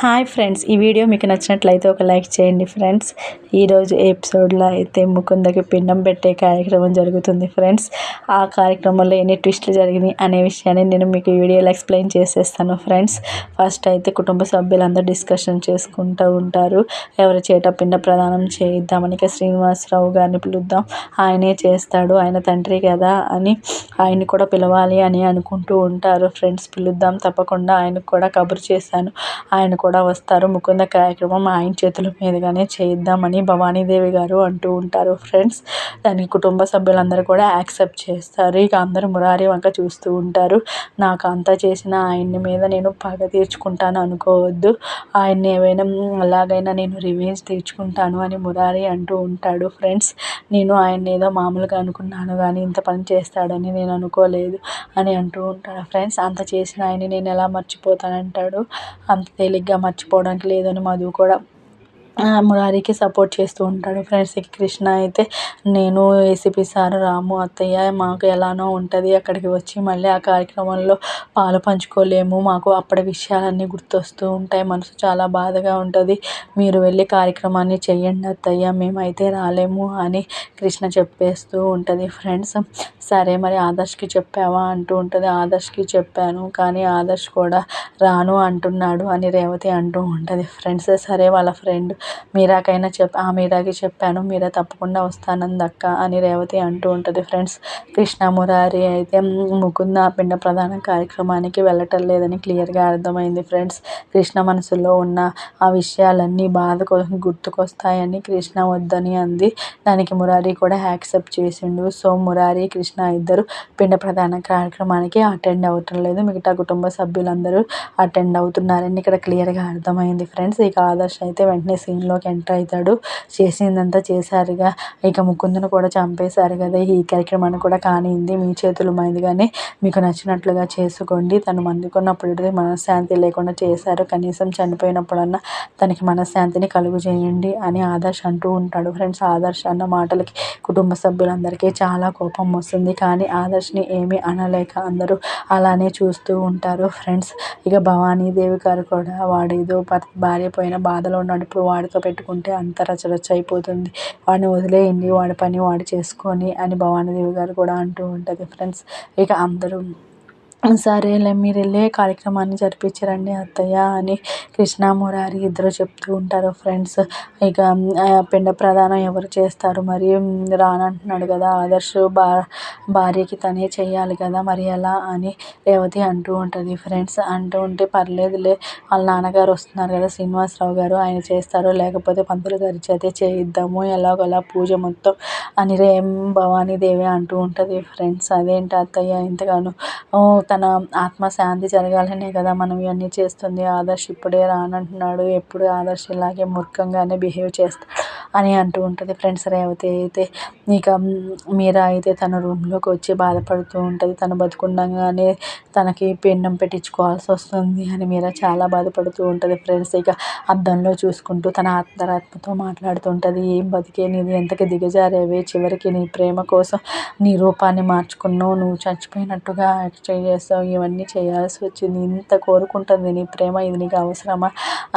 Hi friends, ఈ video మీకు నచ్చినట్లయితే ఒక లైక్ చేయండి ఫ్రెండ్స్. ఈరోజు ఎపిసోడ్లో అయితే ముకుందకి పిండం పెట్టే కార్యక్రమం జరుగుతుంది ఫ్రెండ్స్. ఆ కార్యక్రమంలో ఎన్ని ట్విస్టులు జరిగినాయి అనే విషయాన్ని నేను మీకు ఈ వీడియోలో ఎక్స్ప్లెయిన్ చేసేస్తాను ఫ్రెండ్స్. ఫస్ట్ అయితే కుటుంబ సభ్యులందరూ డిస్కషన్ చేసుకుంటూ ఉంటారు. ఎవరి చేట పిండ ప్రదానం చేయిద్దామని. ఇక శ్రీనివాసరావు గారిని పిలుద్దాం, ఆయనే చేస్తాడు, ఆయన తండ్రి కదా అని ఆయన్ని కూడా పిలవాలి అని అనుకుంటూ ఉంటారు ఫ్రెండ్స్. పిలుద్దాం తప్పకుండా, ఆయనకు కూడా కబురు చేశాను, ఆయన కూడా వస్తారు. ముకుంద కార్యక్రమం ఆయన చేతుల మీదుగానే చేయిద్దామని భవానీదేవి గారు అంటూ ఉంటారు ఫ్రెండ్స్. దానికి కుటుంబ సభ్యులందరూ కూడా యాక్సెప్ట్ చేస్తారు. ఇక అందరూ మురారి వంక చూస్తూ ఉంటారు. నాకు అంతా చేసిన ఆయన్ని మీద నేను పగ తీర్చుకుంటాను అనుకోవద్దు, ఆయన్ని ఏవైనా ఎలాగైనా నేను రివెంజ్ తీర్చుకుంటాను అని మురారి అంటూ ఉంటాడు ఫ్రెండ్స్. నేను ఆయన ఏదో మామూలుగా అనుకున్నాను కానీ ఇంత పని చేస్తాడని నేను అనుకోలేదు అని అంటూ ఉంటాడు ఫ్రెండ్స్. అంత చేసిన ఆయన్ని నేను ఎలా మర్చిపోతానంటాడు. అంత తేలిగ్గా మర్చిపోవడానికి లేదని మధు కూడా మురారికి సపోర్ట్ చేస్తూ ఉంటాడు ఫ్రెండ్స్. ఇక కృష్ణ అయితే, నేను ఏసీపీ సార్, రాము అత్తయ్య మాకు ఎలానో ఉంటుంది, అక్కడికి వచ్చి మళ్ళీ ఆ కార్యక్రమంలో పాలు పంచుకోలేము, మాకు అప్పటి విషయాలన్నీ గుర్తొస్తూ ఉంటాయి, మనసు చాలా బాధగా ఉంటుంది, మీరు వెళ్ళి కార్యక్రమాన్ని చెయ్యండి అత్తయ్య, మేమైతే రాలేము అని కృష్ణ చెప్పేస్తూ ఉంటుంది ఫ్రెండ్స్. సరే మరి ఆదర్శ్కి చెప్పావా అంటూ ఉంటుంది. ఆదర్శ్కి చెప్పాను కానీ ఆదర్శ్ కూడా రాను అంటున్నాడు అని రేవతి అంటూ ఉంటుంది ఫ్రెండ్స్. సరే వాళ్ళ ఫ్రెండ్ మీరాకైనా మీరాకి చెప్పాను, మీరా తప్పకుండా వస్తానంది అక్క అని రేవతి అంటూ ఉంటుంది ఫ్రెండ్స్. కృష్ణ మురారి అయితే ముకుంద పిండ ప్రధాన కార్యక్రమానికి వెళ్ళటం లేదని క్లియర్గా అర్థమైంది ఫ్రెండ్స్. కృష్ణ మనసులో ఉన్న ఆ విషయాలన్నీ బాధ గుర్తుకొస్తాయని కృష్ణ వద్దని అంది. దానికి మురారి కూడా యాక్సెప్ట్ చేసిండు. సో మురారి కృష్ణ ఇద్దరు పిండ ప్రధాన కార్యక్రమానికి అటెండ్ అవ్వటం లేదు, మిగతా కుటుంబ సభ్యులందరూ అటెండ్ అవుతున్నారని ఇక్కడ క్లియర్గా అర్థమైంది ఫ్రెండ్స్. ఇక ఆదర్శ్ అయితే వెంటనే సీన్లోకి ఎంటర్ అవుతాడు. చేసిందంతా చేశారుగా, ఇక ముకుందును కూడా చంపేశారు కదా, ఈ కార్యక్రమాన్ని కూడా కానివ్వండి, మీ చేతులు మీదుగానే మీకు నచ్చినట్లుగా చేసుకోండి, తను మందుకున్నప్పుడు మనశ్శాంతి లేకుండా చేశారు, కనీసం చనిపోయినప్పుడన్నా తనకి మనశ్శాంతిని కలుగు చేయండి అని ఆదర్శ్ అంటూ ఉంటాడు ఫ్రెండ్స్. ఆదర్శ్ అన్న మాటలకి కుటుంబ సభ్యులందరికీ చాలా కోపం వస్తుంది, కానీ ఆదర్శ్ని ఏమీ అనలేక అందరూ అలానే చూస్తూ ఉంటారు ఫ్రెండ్స్. ఇక భవానీదేవి గారు కూడా, వాడేదో భార్య పోయిన బాధలో ఉన్నాడు, ఇప్పుడు వాడితో పెట్టుకుంటే అంత రచ్చరచ్చ అయిపోతుంది, వాడిని వదిలేయండి, వాడి పని వాడు చేసుకొని అని భవానీదేవి గారు కూడా అంటూ ఉంటుంది ఫ్రెండ్స్. ఇక అందరూ సరేలే మీరు వెళ్ళే కార్యక్రమాన్ని జరిపించరండి అత్తయ్య అని కృష్ణ మురారి ఇద్దరు చెప్తూ ఉంటారు ఫ్రెండ్స్. ఇక పిండ ప్రదానం ఎవరు చేస్తారు మరి, రానంటున్నాడు కదా ఆదర్శ్, భార్యకి తనే చెయ్యాలి కదా మరి ఎలా అని రేవతి అంటూ ఉంటుంది ఫ్రెండ్స్. అంటూ ఉంటే పర్లేదులే, వాళ్ళ నాన్నగారు వస్తున్నారు కదా శ్రీనివాసరావు గారు, ఆయన చేస్తారు, లేకపోతే పంతులు గారి చేతే చేయిద్దాము ఎలాగోలా పూజ మొత్తం అని భవానీదేవి అంటూ ఉంటుంది ఫ్రెండ్స్. అదేంటి అత్తయ్య ఇంతగానో తన ఆత్మశాంతి జరగాలనే కదా మనం ఇవన్నీ చేస్తుంది, ఆదర్శ్ ఇప్పుడే రానంటున్నాడు, ఎప్పుడు ఆదర్శ్ ఇలాగే మూర్ఖంగానే బిహేవ్ చేస్తాడు అని అంటూ ఉంటుంది ఫ్రెండ్స్. రేవతి అయితే ఇక మీరా అయితే తన రూమ్లోకి వచ్చి బాధపడుతూ ఉంటుంది, తను బతుకుండగానే తనకి పిండం పెట్టించుకోవాల్సి వస్తుంది అని మీరా చాలా బాధపడుతూ ఉంటుంది ఫ్రెండ్స్. ఇక అద్దంలో చూసుకుంటూ తన అంతరాత్మతో మాట్లాడుతూ ఉంటుంది, ఏం బతికే నీది, ఎంతకి దిగజారేవే, చివరికి నీ ప్రేమ కోసం నీ రూపాన్ని మార్చుకున్నావు, నువ్వు చచ్చిపోయినట్టుగా యాక్ట్ చేస్తావు, ఇవన్నీ చేయాల్సి వచ్చింది, ఇంత కోరుకుంటుంది నీ ప్రేమ, ఇది నీకు అవసరమా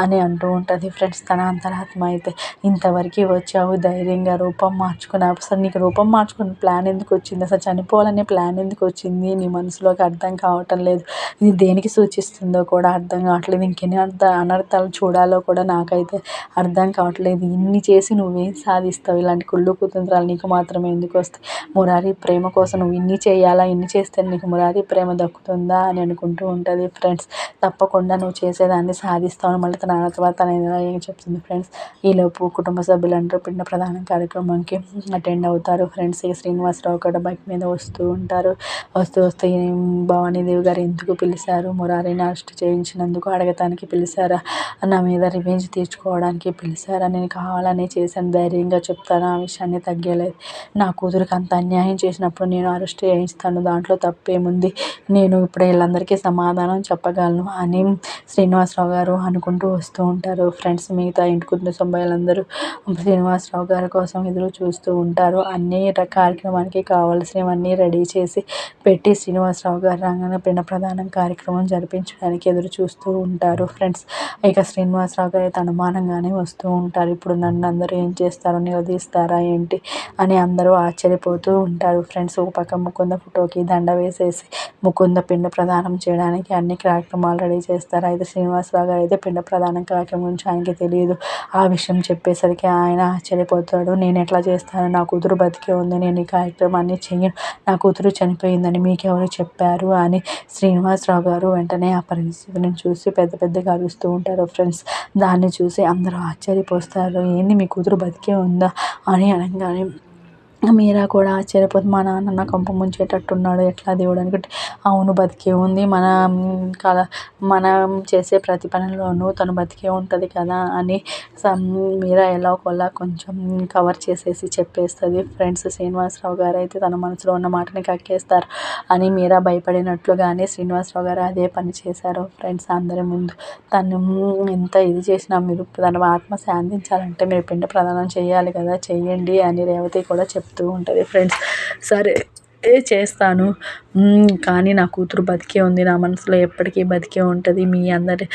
అని అంటూ ఉంటుంది ఫ్రెండ్స్. తన అంతరాత్మ అయితే, ఇంతవరకు వచ్చావు ధైర్యంగా రూపం మార్చుకున్నావు, అసలు నీకు రూపం మార్చుకునే ప్లాన్ ఎందుకు వచ్చింది, అసలు చనిపోవాలనే ప్లాన్ ఎందుకు వచ్చింది నీ మనసులోకి అర్థం కావటం లేదు, ఇది దేనికి సూచిస్తుందో కూడా అర్థం కావట్లేదు, ఇంకెన్ని అనర్థాలు చూడాలో కూడా నాకైతే అర్థం కావట్లేదు, ఇన్ని చేసి నువ్వేం సాధిస్తావు, ఇలాంటి కుళ్ళు కుతంత్రాలు నీకు మాత్రమే ఎందుకు వస్తాయి, మురారి ప్రేమ కోసం నువ్వు ఇన్ని చేయాలా, ఇన్ని చేస్తే నీకు మురారి ప్రేమ దక్కుతుందా అని అనుకుంటూ ఉంటుంది ఫ్రెండ్స్. తప్పకుండా నువ్వు చేసేదాన్ని సాధిస్తావు మళ్ళీ తన ఏం చెప్తుంది ఫ్రెండ్స్. ఈలోపు కుటుంబ సభ్యులందరూ పిండ ప్రధాన కార్యక్రమానికి అటెండ్ అవుతారు ఫ్రెండ్స్. ఇక శ్రీనివాసరావు కూడా బైక్ మీద వస్తూ ఉంటారు. వస్తూ భవానీదేవి గారు ఎందుకు పిలిచారు, మురారిని అరెస్ట్ చేయించినందుకు అడగటానికి పిలిచారా, నా మీద రివెంజ్ తీర్చుకోవడానికి పిలిచారా, నేను కావాలని చేశాను, ధైర్యంగా చెప్తాను, ఆ విషయాన్ని తగ్గలేదు, నా కూతురికి అంత అన్యాయం చేసినప్పుడు నేను అరెస్ట్ చేయిస్తాను, దాంట్లో తప్పేముంది, నేను ఇప్పుడు వీళ్ళందరికీ సమాధానం చెప్పగలను అని శ్రీనివాసరావు గారు అనుకుంటూ వస్తూ ఉంటారు ఫ్రెండ్స్. మిగతా ఇంటి కుటుంబ సభ్యులందరూ శ్రీనివాసరావు గారి కోసం ఎదురు చూస్తూ ఉంటారు. అన్ని కార్యక్రమానికి కావాల్సినవన్నీ రెడీ చేసి పెట్టి శ్రీనివాసరావు గారు రాగానే పిండ ప్రదానం కార్యక్రమం జరిపించడానికి ఎదురు చూస్తూ ఉంటారు ఫ్రెండ్స్. ఇక శ్రీనివాసరావు గారు అయితే అనుమానంగానే వస్తూ ఉంటారు. ఇప్పుడు నన్ను అందరూ ఏం చేస్తారో నిలదీస్తారా ఏంటి అని అందరూ ఆశ్చర్యపోతూ ఉంటారు ఫ్రెండ్స్. ఒక పక్క ముకుంద ఫోటోకి దండ వేసేసి ముకుంద పిండ ప్రదానం చేయడానికి అన్ని కార్యక్రమాలు రెడీ చేస్తారు. అయితే శ్రీనివాసరావు గారు అయితే పిండ ప్రదానం కార్యక్రమం గురించి ఆయనకి తెలియదు. ఆ విషయం చెప్పేసరికి ఆయన ఆశ్చర్యపోతాడు. నేను ఎట్లా చేస్తాను, నా కూతురు బతికే ఉంది, నేను ఈ కార్యక్రమాన్ని చెయ్యను, నా కూతురు చనిపోయిందని మీకెవరు చెప్పారు అని శ్రీనివాసరావు గారు వెంటనే ఆ పరిస్థితిని చూసి పెద్ద పెద్దగా అరుస్తూ ఉంటారు ఫ్రెండ్స్. దాన్ని చూసి అందరూ ఆశ్చర్యపోస్తారు. ఏంది మీ కూతురు బతికే ఉందా అని అనగానే మీరా కూడా ఆశ్చర్యపోతుంది. మా నాన్న నా కంప ముంచేటట్టున్నాడు, ఎట్లా దేవుడు అనుకుంటే అవును బతికే ఉంది, మనం చేసే ప్రతి పనిలోనూ తను బతికే ఉంటుంది కదా అని మీరా ఎలాగోలా కొంచెం కవర్ చేసేసి చెప్పేస్తుంది ఫ్రెండ్స్. శ్రీనివాసరావు గారు అయితే తన మనసులో ఉన్న మాటని కక్కేస్తారు అని మీరా భయపడినట్లుగానే శ్రీనివాసరావు గారు అదే పని చేశారు ఫ్రెండ్స్. అందరి ముందు తను ఎంత ఇది చేసినా మీరు తన ఆత్మ శాంతించాలంటే మీరు పిండ ప్రదానం చేయాలి కదా, చెయ్యండి అని రేవతి కూడా చెప్తూ ఉంటుంది ఫ్రెండ్స్. సరే చేస్తాను, కానీ నా కూతురు బతికే ఉంది, నా మనసులో ఎప్పటికీ బతికే ఉంటుంది, మీ అందరి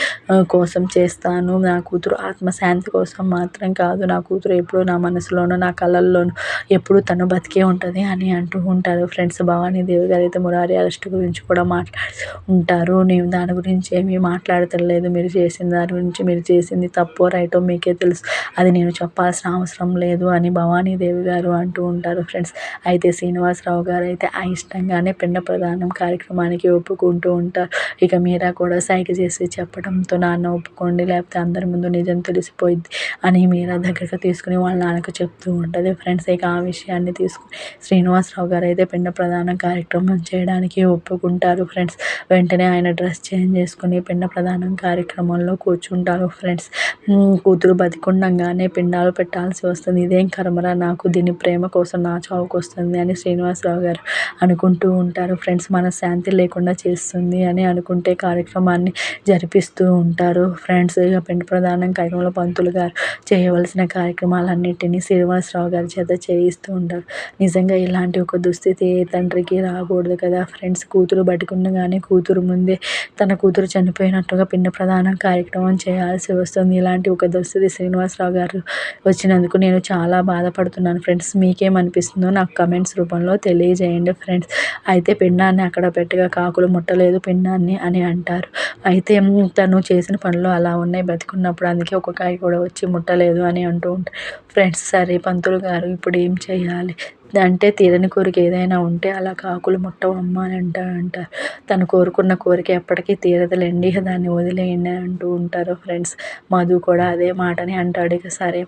కోసం చేస్తాను, నా కూతురు ఆత్మశాంతి కోసం మాత్రం కాదు, నా కూతురు ఎప్పుడు నా మనసులోనూ నా కళల్లోనూ ఎప్పుడు తను బతికే ఉంటుంది అని అంటూ ఉంటారు ఫ్రెండ్స్. భవానీదేవి గారు అయితే మురారి అరెస్ట్ గురించి కూడా మాట్లాడుతూ ఉంటారు. నేను దాని గురించి ఏమీ మాట్లాడతలేదు, మీరు చేసిన దాని గురించి, మీరు చేసింది తప్పో రైటో మీకే తెలుసు, అది నేను చెప్పాల్సిన అవసరం లేదు అని భవానీదేవి గారు అంటూ ఉంటారు ఫ్రెండ్స్. అయితే శ్రీనివాసరావు గారు అయితే ఇష్టంగానే పిండ ప్రదానం కార్యక్రమానికి ఒప్పుకుంటూ ఉంటారు. ఇక మీరా కూడా సైగ చేసి చెప్పడంతో నాన్న ఒప్పుకోండి లేకపోతే అందరి ముందు నిజం తెలిసిపోయింది అని మీరా దగ్గరకు తీసుకుని వాళ్ళ నాన్నకు చెప్తూ ఉంటుంది ఫ్రెండ్స్. ఇక ఆ విషయాన్ని తీసుకుని శ్రీనివాసరావు గారు అయితే పిండ ప్రదానం కార్యక్రమం చేయడానికి ఒప్పుకుంటారు ఫ్రెండ్స్. వెంటనే ఆయన డ్రెస్ చేంజ్ చేసుకుని పిండ ప్రదానం కార్యక్రమంలో కూర్చుంటారు ఫ్రెండ్స్. కూతురు బతికుండగానే పిండాలు పెట్టాల్సి వస్తుంది, ఇదేం కర్మరా నాకు, దీని ప్రేమ కోసం నా చావుకు వస్తుంది అని శ్రీనివాసరావు గారు అనుకుంటూ ఉంటారు ఫ్రెండ్స్. మనశ్శాంతి లేకుండా చేస్తుంది అని అనుకుంటే కార్యక్రమాన్ని జరిపిస్తూ ఉంటారు ఫ్రెండ్స్. ఇక పిండ ప్రదానం కార్యక్రమంలో పంతులు గారు చేయవలసిన కార్యక్రమాలన్నింటినీ శ్రీనివాసరావు గారి చేత చేయిస్తూ ఉంటారు. నిజంగా ఇలాంటి ఒక దుస్థితి ఏ తండ్రికి రాకూడదు కదా ఫ్రెండ్స్. కూతురు బతికుండగానే కూతురు ముందే తన కూతురు చనిపోయినట్టుగా పిండ ప్రదానం కార్యక్రమం చేయాల్సి వస్తుంది. ఇలాంటి ఒక దుస్థితి శ్రీనివాసరావు గారు వచ్చినందుకు నేను చాలా బాధపడుతున్నాను ఫ్రెండ్స్. మీకేమనిపిస్తుందో నాకు కమెంట్స్ రూపంలో తెలియజేయండి ఫ్రెండ్స్. అయితే పిండాన్ని అక్కడ పెట్టగా కాకులు ముట్టలేదు పిండాన్ని అని అంటారు. అయితే తను చేసిన పనులు అలా ఉన్నాయి బతికున్నప్పుడు, అందుకే ఒక కాయ కూడా వచ్చి ముట్టలేదు అని అంటూ ఉంటారు ఫ్రెండ్స్. సరే పంతులు గారు ఇప్పుడు ఏం చేయాలి అంటే, తీరని కోరిక ఏదైనా ఉంటే అలా కాకులు ముట్టవమ్మా అని అంటారు. తను కోరుకున్న కోరిక ఎప్పటికీ తీరదులేండి, దాన్ని వదిలేయండి అని అంటూ ఉంటారు ఫ్రెండ్స్. మధు కూడా అదే మాటని అంటాడు. ఇక సరే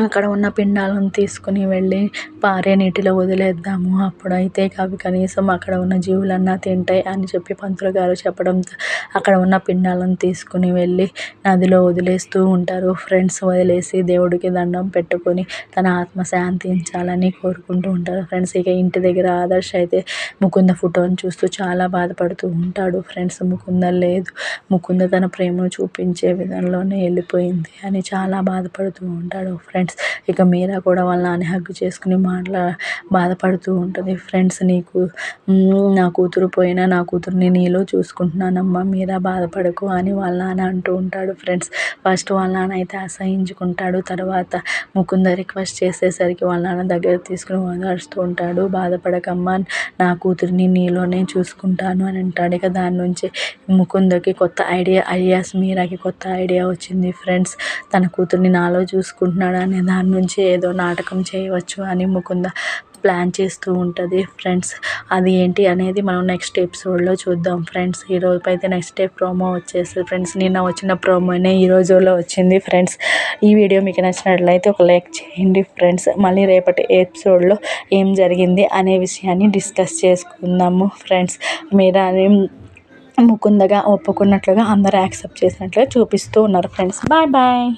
అక్కడ ఉన్న పిండాలను తీసుకుని వెళ్ళి పారే నీటిలో వదిలేద్దాము, అప్పుడైతే అవి కనీసం అక్కడ ఉన్న జీవులన్నా తింటాయి అని చెప్పి పంతులు గారు చెప్పడంతో అక్కడ ఉన్న పిండాలను తీసుకుని వెళ్ళి నదిలో వదిలేస్తూ ఉంటారు ఫ్రెండ్స్. వదిలేసి దేవుడికి దండం పెట్టుకొని తన ఆత్మ శాంతించాలని కోరుకుంటూ ఉంటారు ఫ్రెండ్స్. ఇక ఇంటి దగ్గర ఆదర్శ్ అయితే ముకుంద ఫోటోని చూస్తూ చాలా బాధపడుతూ ఉంటాడు ఫ్రెండ్స్. ముకుంద లేదు, ముకుంద తన ప్రేమను చూపించే విధంలోనే వెళ్ళిపోయింది అని చాలా బాధపడుతూ ఉంటాడు ఫ్రెండ్స్. ఇక మీరా కూడా వాళ్ళ నాన్న హగ్ చేసుకుని బాధపడుతూ ఉంటుంది ఫ్రెండ్స్. నా కూతురు పోయినా నా కూతురుని నీలో చూసుకుంటున్నానమ్మా, మీరా బాధపడకు అని వాళ్ళ నాన్న అంటూ ఉంటాడు ఫ్రెండ్స్. ఫస్ట్ వాళ్ళ నాన్న అయితే అసహించుకుంటాడు, తర్వాత ముకుంద రిక్వెస్ట్ చేసేసరికి వాళ్ళ నాన్న దగ్గర తీసుకుని ఓదారుస్తూ ఉంటాడు. బాధపడకమ్మా, నా కూతురిని నీలోనే చూసుకుంటాను అని అంటాడు. ఇక దాని నుంచి ముకుందకి కొత్త ఐడియాస్ మీరాకి కొత్త ఐడియా వచ్చింది ఫ్రెండ్స్. తన కూతుర్ని నాలో చూసుకుంటున్నాడు అనే దాని నుంచి ఏదో నాటకం చేయవచ్చు అని ముకుంద ప్లాన్ చేస్తూ ఉంటుంది ఫ్రెండ్స్. అది ఏంటి అనేది మనం నెక్స్ట్ ఎపిసోడ్లో చూద్దాం ఫ్రెండ్స్. ఈరోజు అయితే నెక్స్ట్ డే ప్రోమో వచ్చేస్తుంది ఫ్రెండ్స్. నిన్న వచ్చిన ప్రోమోనే ఈ రోజులో వచ్చింది ఫ్రెండ్స్. ఈ వీడియో మీకు నచ్చినట్లయితే ఒక లైక్ చేయండి ఫ్రెండ్స్. మళ్ళీ రేపటి ఎపిసోడ్లో ఏం జరిగింది అనే విషయాన్ని డిస్కస్ చేసుకుందాము ఫ్రెండ్స్. మీరా ముకుందగా ఒప్పుకున్నట్లుగా అందరూ యాక్సెప్ట్ చేసినట్లుగా చూపిస్తూ ఉన్నారు ఫ్రెండ్స్. Bye bye.